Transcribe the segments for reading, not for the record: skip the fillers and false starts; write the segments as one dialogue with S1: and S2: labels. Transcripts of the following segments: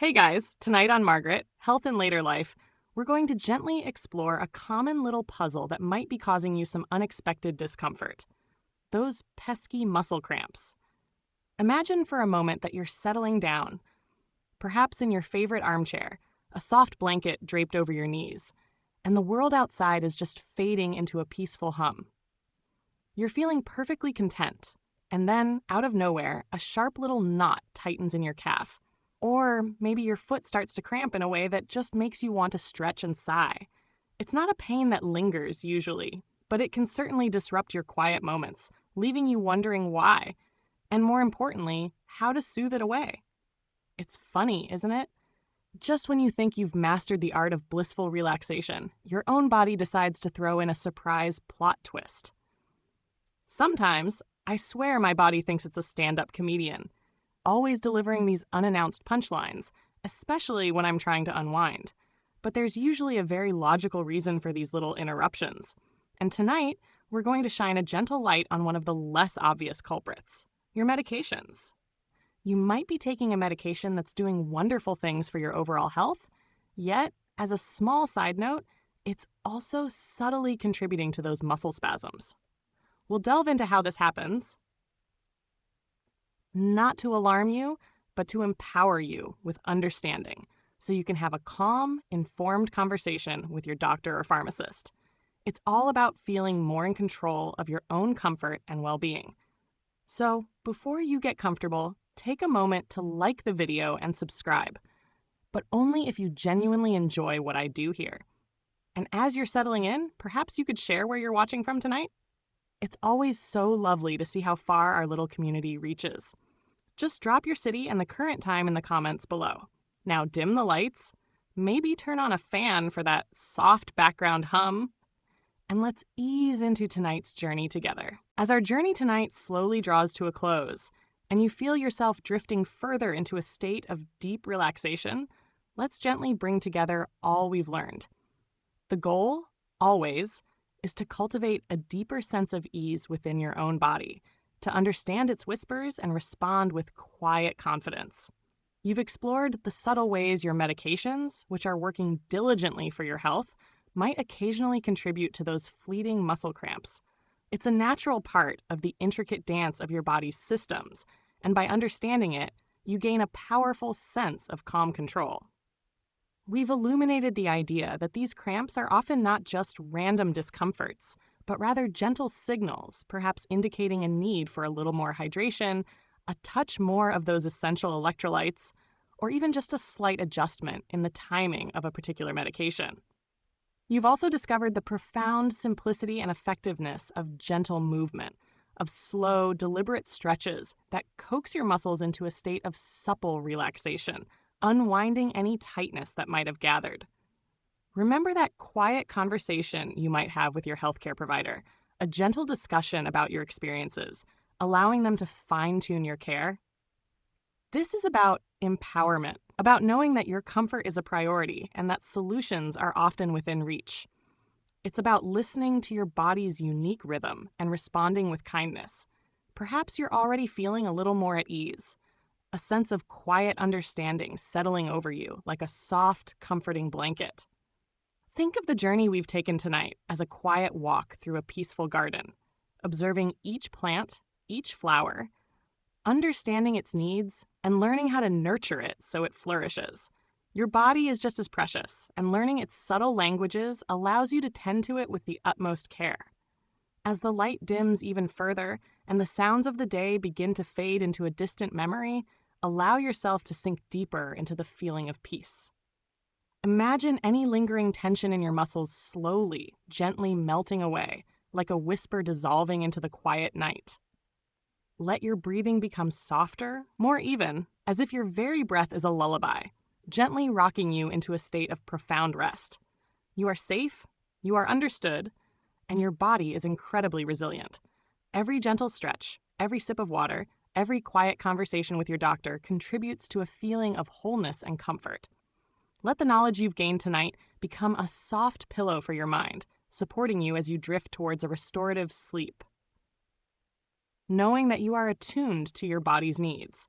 S1: Hey guys, tonight on Margaret, Health in Later Life, we're going to gently explore a common little puzzle that might be causing you some unexpected discomfort. Those pesky muscle cramps. Imagine for a moment that you're settling down, perhaps in your favorite armchair, a soft blanket draped over your knees, and the world outside is just fading into a peaceful hum. You're feeling perfectly content, and then, out of nowhere, a sharp little knot tightens in your calf. Or maybe your foot starts to cramp in a way that just makes you want to stretch and sigh. It's not a pain that lingers usually, but it can certainly disrupt your quiet moments, leaving you wondering why, and more importantly, how to soothe it away. It's funny, isn't it? Just when you think you've mastered the art of blissful relaxation, your own body decides to throw in a surprise plot twist. Sometimes, I swear my body thinks it's a stand-up comedian, always delivering these unannounced punchlines, especially when I'm trying to unwind. But there's usually a very logical reason for these little interruptions. And tonight, we're going to shine a gentle light on one of the less obvious culprits: your medications. You might be taking a medication that's doing wonderful things for your overall health, yet, as a small side note, it's also subtly contributing to those muscle spasms. We'll delve into how this happens, not to alarm you, but to empower you with understanding so you can have a calm, informed conversation with your doctor or pharmacist. It's all about feeling more in control of your own comfort and well-being. So, before you get comfortable, take a moment to like the video and subscribe, but only if you genuinely enjoy what I do here. And as you're settling in, perhaps you could share where you're watching from tonight? It's always so lovely to see how far our little community reaches. Just drop your city and the current time in the comments below. Now dim the lights, maybe turn on a fan for that soft background hum, and let's ease into tonight's journey together. As our journey tonight slowly draws to a close, and you feel yourself drifting further into a state of deep relaxation, let's gently bring together all we've learned. The goal, always, is to cultivate a deeper sense of ease within your own body, to understand its whispers and respond with quiet confidence. You've explored the subtle ways your medications, which are working diligently for your health, might occasionally contribute to those fleeting muscle cramps. It's a natural part of the intricate dance of your body's systems, and by understanding it, you gain a powerful sense of calm control. We've illuminated the idea that these cramps are often not just random discomforts, but rather gentle signals, perhaps indicating a need for a little more hydration, a touch more of those essential electrolytes, or even just a slight adjustment in the timing of a particular medication. You've also discovered the profound simplicity and effectiveness of gentle movement, of slow, deliberate stretches that coax your muscles into a state of supple relaxation, unwinding any tightness that might have gathered. Remember that quiet conversation you might have with your healthcare provider, a gentle discussion about your experiences, allowing them to fine-tune your care? This is about empowerment, about knowing that your comfort is a priority and that solutions are often within reach. It's about listening to your body's unique rhythm and responding with kindness. Perhaps you're already feeling a little more at ease, a sense of quiet understanding settling over you like a soft, comforting blanket. Think of the journey we've taken tonight as a quiet walk through a peaceful garden, observing each plant, each flower, understanding its needs, and learning how to nurture it so it flourishes. Your body is just as precious, and learning its subtle languages allows you to tend to it with the utmost care. As the light dims even further and the sounds of the day begin to fade into a distant memory, allow yourself to sink deeper into the feeling of peace. Imagine any lingering tension in your muscles slowly, gently melting away, like a whisper dissolving into the quiet night. Let your breathing become softer, more even, as if your very breath is a lullaby, gently rocking you into a state of profound rest. You are safe, you are understood, and your body is incredibly resilient. Every gentle stretch, every sip of water, every quiet conversation with your doctor contributes to a feeling of wholeness and comfort. Let the knowledge you've gained tonight become a soft pillow for your mind, supporting you as you drift towards a restorative sleep. Knowing that you are attuned to your body's needs.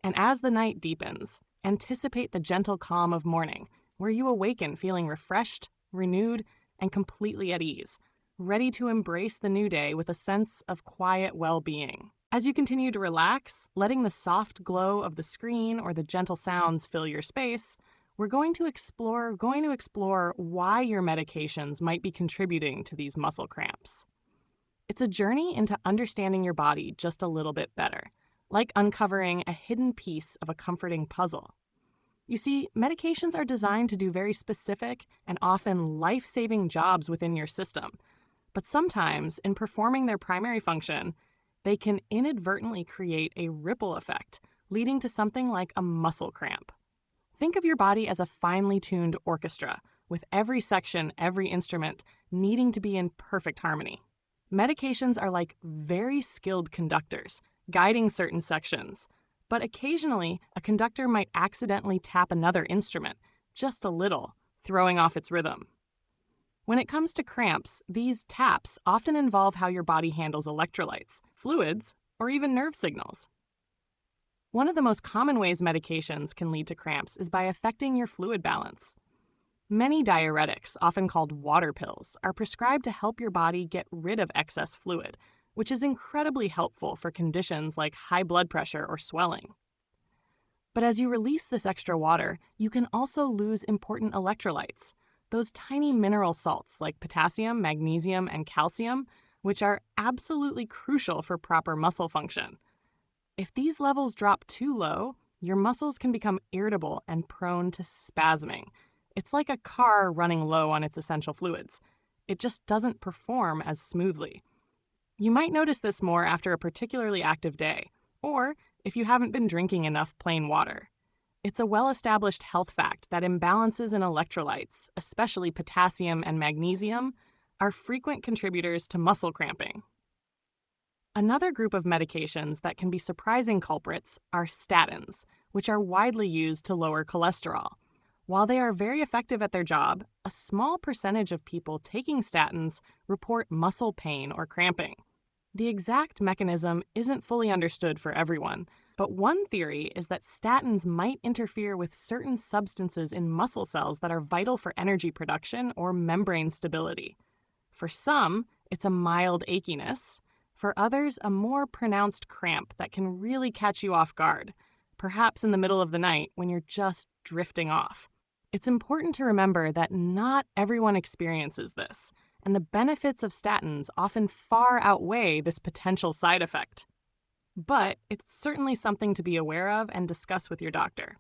S1: And as the night deepens, anticipate the gentle calm of morning, where you awaken feeling refreshed, renewed, and completely at ease, ready to embrace the new day with a sense of quiet well-being. As you continue to relax, letting the soft glow of the screen or the gentle sounds fill your space, we're going to explore why your medications might be contributing to these muscle cramps. It's a journey into understanding your body just a little bit better, like uncovering a hidden piece of a comforting puzzle. You see, medications are designed to do very specific and often life-saving jobs within your system, but sometimes, in performing their primary function, they can inadvertently create a ripple effect, leading to something like a muscle cramp. Think of your body as a finely tuned orchestra, with every section, every instrument needing to be in perfect harmony. Medications are like very skilled conductors, guiding certain sections, but occasionally a conductor might accidentally tap another instrument, just a little, throwing off its rhythm. When it comes to cramps, these taps often involve how your body handles electrolytes, fluids, or even nerve signals. One of the most common ways medications can lead to cramps is by affecting your fluid balance. Many diuretics, often called water pills, are prescribed to help your body get rid of excess fluid, which is incredibly helpful for conditions like high blood pressure or swelling. But as you release this extra water, you can also lose important electrolytes, those tiny mineral salts like potassium, magnesium, and calcium, which are absolutely crucial for proper muscle function. If these levels drop too low, your muscles can become irritable and prone to spasming. It's like a car running low on its essential fluids. It just doesn't perform as smoothly. You might notice this more after a particularly active day, or if you haven't been drinking enough plain water. It's a well-established health fact that imbalances in electrolytes, especially potassium and magnesium, are frequent contributors to muscle cramping. Another group of medications that can be surprising culprits are statins, which are widely used to lower cholesterol. While they are very effective at their job, a small percentage of people taking statins report muscle pain or cramping. The exact mechanism isn't fully understood for everyone, but one theory is that statins might interfere with certain substances in muscle cells that are vital for energy production or membrane stability. For some, it's a mild achiness. For others, a more pronounced cramp that can really catch you off guard, perhaps in the middle of the night when you're just drifting off. It's important to remember that not everyone experiences this, and the benefits of statins often far outweigh this potential side effect. But it's certainly something to be aware of and discuss with your doctor.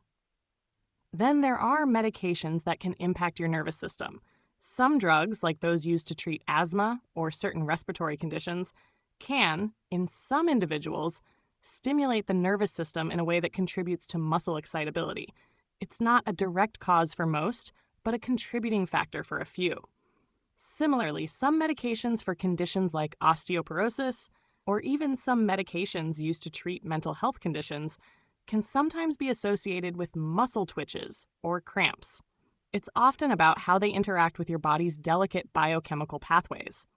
S1: Then there are medications that can impact your nervous system. Some drugs, like those used to treat asthma or certain respiratory conditions, can, in some individuals, stimulate the nervous system in a way that contributes to muscle excitability. It's not a direct cause for most, but a contributing factor for a few. Similarly, some medications for conditions like osteoporosis, or even some medications used to treat mental health conditions, can sometimes be associated with muscle twitches or cramps. It's often about how they interact with your body's delicate biochemical pathways.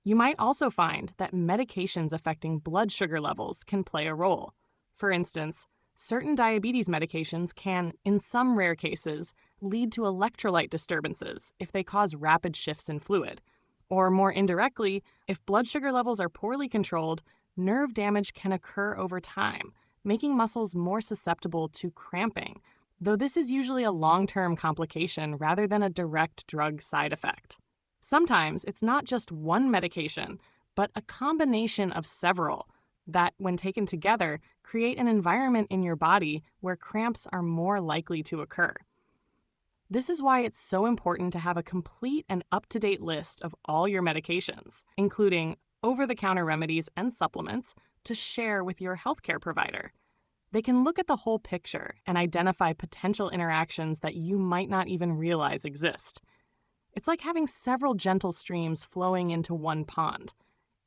S1: You might also find that medications affecting blood sugar levels can play a role. For instance, certain diabetes medications can, in some rare cases, lead to electrolyte disturbances if they cause rapid shifts in fluid. Or more indirectly, if blood sugar levels are poorly controlled, nerve damage can occur over time, making muscles more susceptible to cramping, though this is usually a long-term complication rather than a direct drug side effect. Sometimes it's not just one medication, but a combination of several that, when taken together, create an environment in your body where cramps are more likely to occur. This is why it's so important to have a complete and up-to-date list of all your medications, including over-the-counter remedies and supplements, to share with your healthcare provider. They can look at the whole picture and identify potential interactions that you might not even realize exist. It's like having several gentle streams flowing into one pond.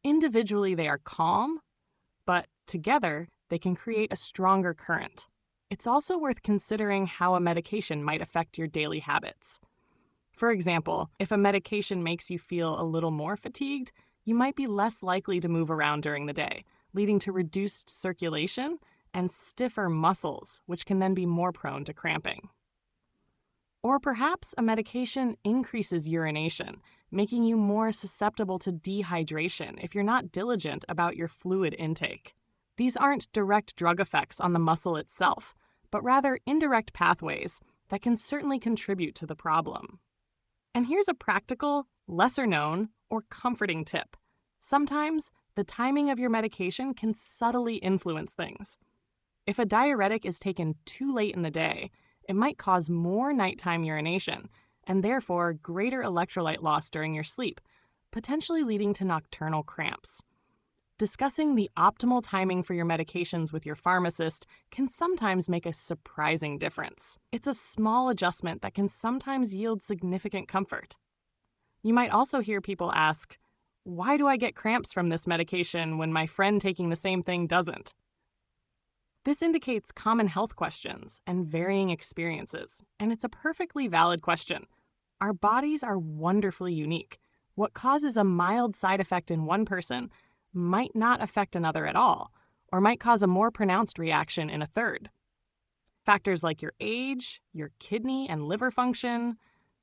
S1: Individually, they are calm, but together, they can create a stronger current. It's also worth considering how a medication might affect your daily habits. For example, if a medication makes you feel a little more fatigued, you might be less likely to move around during the day, leading to reduced circulation and stiffer muscles, which can then be more prone to cramping. Or perhaps a medication increases urination, making you more susceptible to dehydration if you're not diligent about your fluid intake. These aren't direct drug effects on the muscle itself, but rather indirect pathways that can certainly contribute to the problem. And here's a practical, lesser-known, or comforting tip. Sometimes the timing of your medication can subtly influence things. If a diuretic is taken too late in the day, it might cause more nighttime urination and therefore greater electrolyte loss during your sleep, potentially leading to nocturnal cramps. Discussing the optimal timing for your medications with your pharmacist can sometimes make a surprising difference. It's a small adjustment that can sometimes yield significant comfort. You might also hear people ask, "Why do I get cramps from this medication when my friend taking the same thing doesn't?" This indicates common health questions and varying experiences, and it's a perfectly valid question. Our bodies are wonderfully unique. What causes a mild side effect in one person might not affect another at all, or might cause a more pronounced reaction in a third. Factors like your age, your kidney and liver function,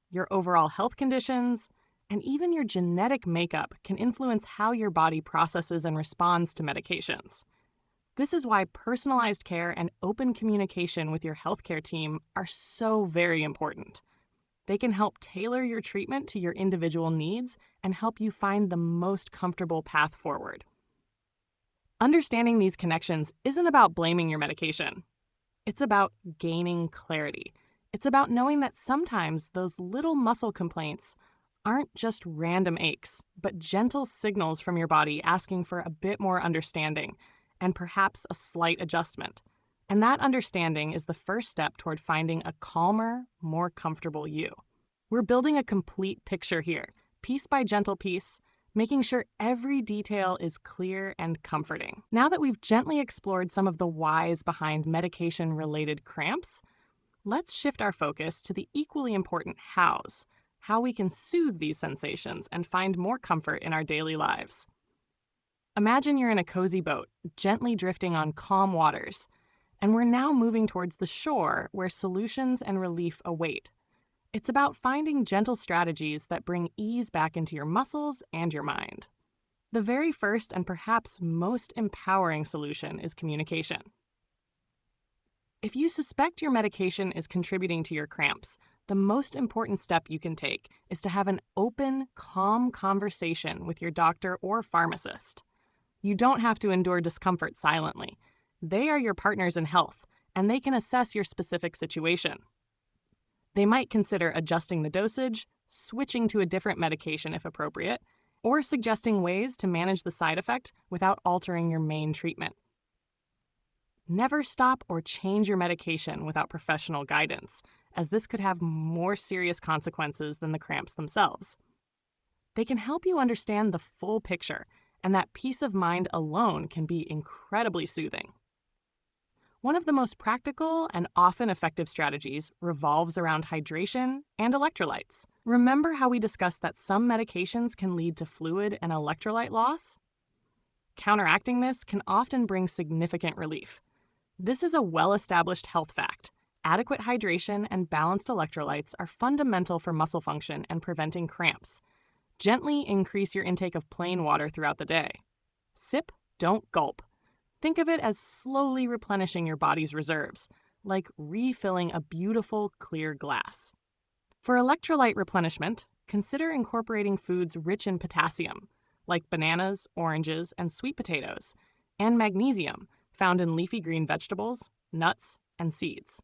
S1: your overall health conditions, and even your genetic makeup can influence how your body processes and responds to medications. This is why personalized care and open communication with your healthcare team are so very important. They can help tailor your treatment to your individual needs and help you find the most comfortable path forward. Understanding these connections isn't about blaming your medication. It's about gaining clarity. It's about knowing that sometimes those little muscle complaints aren't just random aches, but gentle signals from your body asking for a bit more understanding and perhaps a slight adjustment. And that understanding is the first step toward finding a calmer, more comfortable you. We're building a complete picture here, piece by gentle piece, making sure every detail is clear and comforting. Now that we've gently explored some of the whys behind medication-related cramps, let's shift our focus to the equally important hows, how we can soothe these sensations and find more comfort in our daily lives. Imagine you're in a cozy boat, gently drifting on calm waters, and we're now moving towards the shore where solutions and relief await. It's about finding gentle strategies that bring ease back into your muscles and your mind. The very first and perhaps most empowering solution is communication. If you suspect your medication is contributing to your cramps, the most important step you can take is to have an open, calm conversation with your doctor or pharmacist. You don't have to endure discomfort silently. They are your partners in health, and they can assess your specific situation. They might consider adjusting the dosage, switching to a different medication if appropriate, or suggesting ways to manage the side effect without altering your main treatment. Never stop or change your medication without professional guidance, as this could have more serious consequences than the cramps themselves. They can help you understand the full picture, and that peace of mind alone can be incredibly soothing. One of the most practical and often effective strategies revolves around hydration and electrolytes. Remember how we discussed that some medications can lead to fluid and electrolyte loss? Counteracting this can often bring significant relief. This is a well-established health fact. Adequate hydration and balanced electrolytes are fundamental for muscle function and preventing cramps. Gently increase your intake of plain water throughout the day. Sip, don't gulp. Think of it as slowly replenishing your body's reserves, like refilling a beautiful, clear glass. For electrolyte replenishment, consider incorporating foods rich in potassium, like bananas, oranges, and sweet potatoes, and magnesium, found in leafy green vegetables, nuts, and seeds.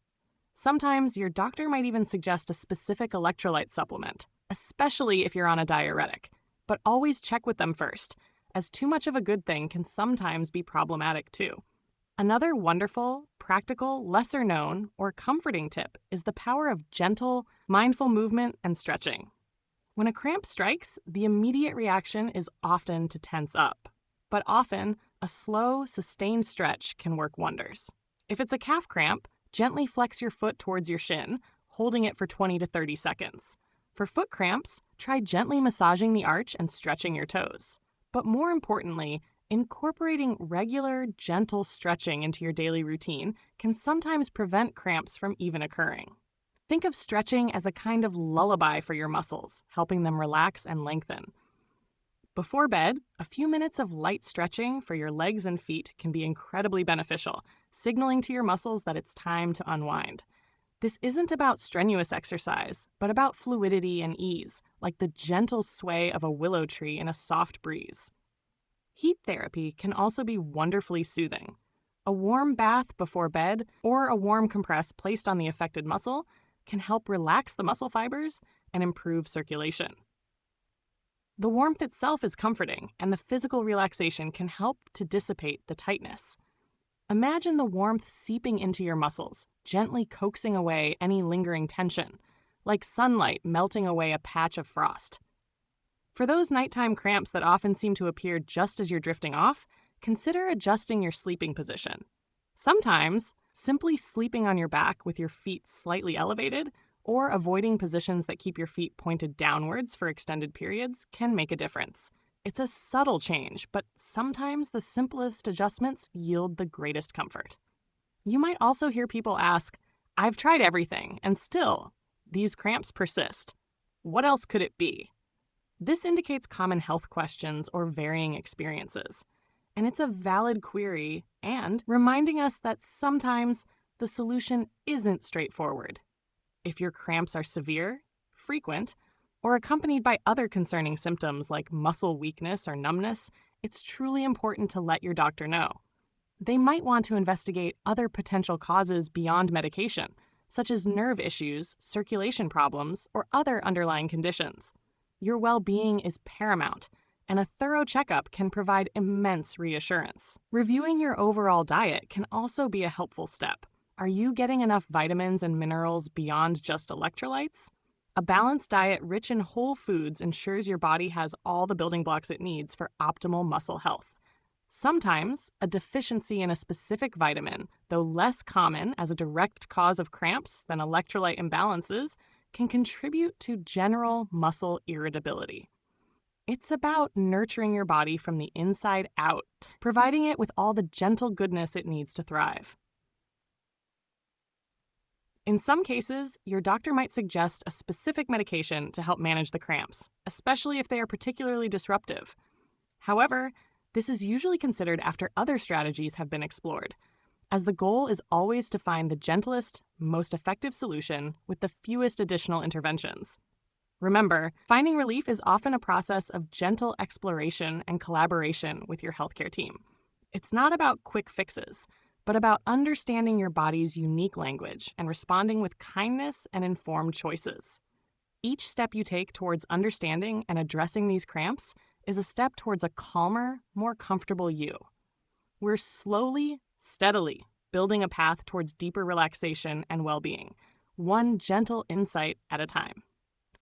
S1: Sometimes your doctor might even suggest a specific electrolyte supplement, especially if you're on a diuretic, but always check with them first, as too much of a good thing can sometimes be problematic too. Another wonderful, practical, lesser-known, or comforting tip is the power of gentle, mindful movement and stretching. When a cramp strikes, the immediate reaction is often to tense up, but often a slow, sustained stretch can work wonders. If it's a calf cramp, gently flex your foot towards your shin, holding it for 20 to 30 seconds. For foot cramps, try gently massaging the arch and stretching your toes. But more importantly, Incorporating regular, gentle stretching into your daily routine can sometimes prevent cramps from even occurring. Think of stretching as a kind of lullaby for your muscles, helping them relax and lengthen. Before bed, a few minutes of light stretching for your legs and feet can be incredibly beneficial, signaling to your muscles that it's time to unwind. This isn't about strenuous exercise, but about fluidity and ease, like the gentle sway of a willow tree in a soft breeze. Heat therapy can also be wonderfully soothing. A warm bath before bed or a warm compress placed on the affected muscle can help relax the muscle fibers and improve circulation. The warmth itself is comforting, and the physical relaxation can help to dissipate the tightness. Imagine the warmth seeping into your muscles, gently coaxing away any lingering tension, like sunlight melting away a patch of frost. For those nighttime cramps that often seem to appear just as you're drifting off, consider adjusting your sleeping position. Sometimes, simply sleeping on your back with your feet slightly elevated or avoiding positions that keep your feet pointed downwards for extended periods can make a difference. It's a subtle change, but sometimes the simplest adjustments yield the greatest comfort. You might also hear people ask, "I've tried everything, and still, these cramps persist. What else could it be?" This indicates common health questions or varying experiences. And it's a valid query and reminding us that sometimes the solution isn't straightforward. If your cramps are severe, frequent, or accompanied by other concerning symptoms like muscle weakness or numbness, it's truly important to let your doctor know. They might want to investigate other potential causes beyond medication, such as nerve issues, circulation problems, or other underlying conditions. Your well-being is paramount, and a thorough checkup can provide immense reassurance. Reviewing your overall diet can also be a helpful step. Are you getting enough vitamins and minerals beyond just electrolytes? A balanced diet rich in whole foods ensures your body has all the building blocks it needs for optimal muscle health. Sometimes, a deficiency in a specific vitamin, though less common as a direct cause of cramps than electrolyte imbalances, can contribute to general muscle irritability. It's about nurturing your body from the inside out, providing it with all the gentle goodness it needs to thrive. In some cases, your doctor might suggest a specific medication to help manage the cramps, especially if they are particularly disruptive. However, this is usually considered after other strategies have been explored, as the goal is always to find the gentlest, most effective solution with the fewest additional interventions. Remember, finding relief is often a process of gentle exploration and collaboration with your healthcare team. It's not about quick fixes, but about understanding your body's unique language and responding with kindness and informed choices. Each step you take towards understanding and addressing these cramps is a step towards a calmer, more comfortable you. We're slowly, steadily building a path towards deeper relaxation and well-being, one gentle insight at a time.